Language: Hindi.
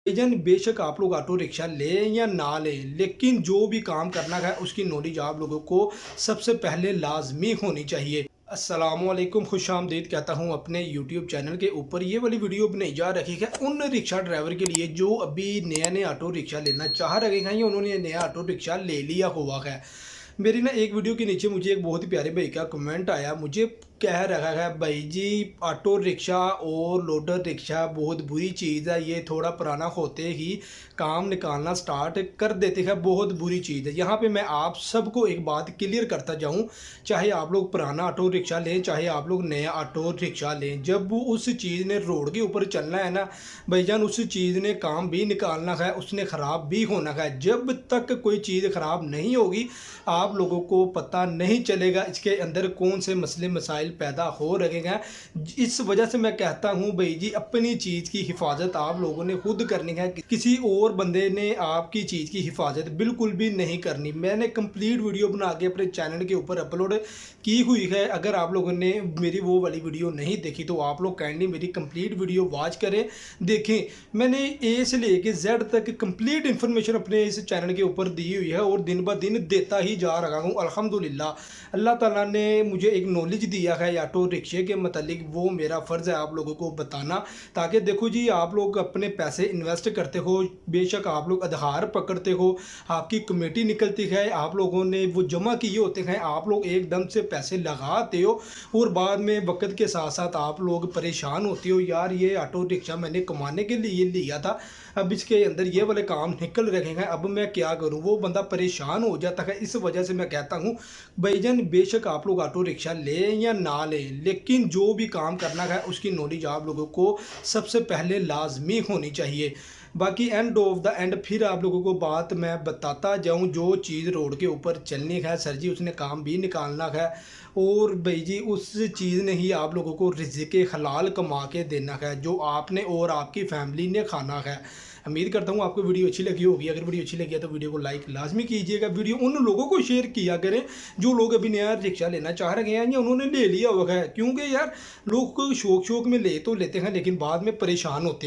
भाईजान बेशक आप लोग ऑटो रिक्शा लें या ना लें, लेकिन जो भी काम करना है उसकी नॉलेज आप लोगों को सबसे पहले लाजमी होनी चाहिए। अस्सलामुअलैकुम, खुश आमदीद कहता हूँ अपने यूट्यूब चैनल के ऊपर। ये वाली वीडियो बनाई जा रही है उन रिक्शा ड्राइवर के लिए जो अभी नया नया ऑटो रिक्शा लेना चाह रहे हैं या उन्होंने नया ऑटो रिक्शा ले लिया हुआ है। मेरी ना एक वीडियो के नीचे मुझे एक बहुत ही प्यारे भाई का कमेंट आया, मुझे कह रहा है भाई जी ऑटो रिक्शा और लोडर रिक्शा बहुत बुरी चीज़ है, ये थोड़ा पुराना होते ही काम निकालना स्टार्ट कर देते हैं, बहुत बुरी चीज़ है। यहाँ पे मैं आप सबको एक बात क्लियर करता जाऊँ, चाहे आप लोग पुराना ऑटो रिक्शा लें चाहे आप लोग नया ऑटो रिक्शा लें, जब वो उस चीज़ ने रोड के ऊपर चलना है ना भाईजान, उस चीज़ ने काम भी निकालना है, उसने ख़राब भी होना है। जब तक कोई चीज़ ख़राब नहीं होगी आप लोगों को पता नहीं चलेगा इसके अंदर कौन से मसले मसाइल पैदा हो रहे हैं। इस वजह से मैं कहता हूँ भाई जी अपनी चीज़ की हिफाजत आप लोगों ने खुद करनी है, किसी और बंदे ने आपकी चीज़ की हिफाजत बिल्कुल भी नहीं करनी। मैंने कंप्लीट वीडियो बना के अपने चैनल के ऊपर अपलोड की हुई है, अगर आप लोगों ने मेरी वो वाली वीडियो नहीं देखी तो आप लोग काइंडली मेरी कंप्लीट वीडियो वॉच करें, देखें। मैंने ए से लेके जेड तक कंप्लीट इन्फॉर्मेशन अपने इस चैनल के ऊपर दी हुई है और दिन ब दिन देता ही जा रहा हूँ अल्हम्दुलिल्लाह। अल्लाह ताला ने मुझे एक नॉलेज दिया है ऑटो रिक्शे के मतलब, वो मेरा फ़र्ज़ है आप लोगों को बताना, ताकि देखो जी आप लोग अपने पैसे इन्वेस्ट करते हो, बेशक आप लोग आधार पकड़ते हो, आपकी कमेटी निकलती है, आप लोगों ने वो जमा किए होते हैं, आप लोग एकदम से पैसे लगाते हो और बाद में वक्त के साथ साथ आप लोग परेशान होते हो, यार ये ऑटो रिक्शा मैंने कमाने के लिए लिया था, अब इसके अंदर ये वाले काम निकल रहे हैं, अब मैं क्या करूं। वो बंदा परेशान हो जाता है। इस वजह से मैं कहता हूं भाईजान बेशक आप लोग ऑटो रिक्शा लें या ना लें, लेकिन जो भी काम करना है उसकी नॉलेज आप लोगों को सबसे पहले लाजमी होनी चाहिए। बाकी एंड ऑफ द एंड फिर आप लोगों को बात मैं बताता जाऊं, जो चीज़ रोड के ऊपर चलनी है सर जी उसने काम भी निकालना है और भाई जी उस चीज़ ने ही आप लोगों को रिज़्क़ हलाल कमा के देना है, जो आपने और आपकी फैमिली ने खाना है। उम्मीद करता हूँ आपको वीडियो अच्छी लगी होगी। अगर वीडियो अच्छी लगी है तो वीडियो को लाइक लाजमी कीजिएगा, वीडियो उन लोगों को शेयर किया करें जो लोग अभी नया रिक्शा लेना चाह रहे हैं या उन्होंने ले लिया हुआ है, क्योंकि यार लोग शौक शौक में ले तो लेते हैं लेकिन बाद में परेशान होते हैं।